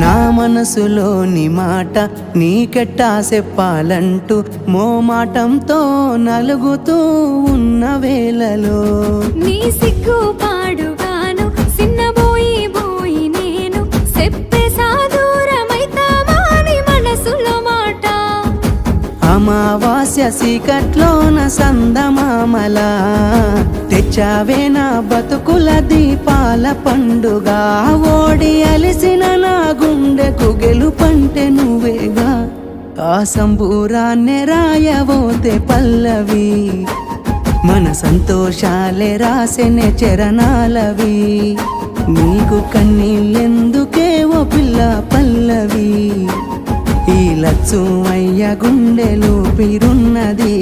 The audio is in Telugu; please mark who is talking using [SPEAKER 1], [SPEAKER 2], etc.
[SPEAKER 1] నా మనసులోని మాట నీకెట్టా చెప్పాలంటూ మోమాటంతో నలుగుతూ ఉన్న వేళలో
[SPEAKER 2] నీ సిగ్గు పాడుగాను సిన్నబోయి బోయి నేను చెప్పేసా దూరమైతామాని మనసులో మాట
[SPEAKER 1] అమావాస్య సీకట్లోన సందమామల తెచ్చావే నా బతుకుల దీపాల పండుగ ఓడి అలిసిన నా గుండెకు గెలుపంటే నువ్వేగా ఆ సంబూరాన్నే రాయవోతే పల్లవి మన సంతోషాలే రాసెనే చరణాలవి నీకు కన్నీళ్ళెందుకే ఓ పిల్ల పల్లవి ఈ లచ్చు అయ్య గుండెలు పిరున్నది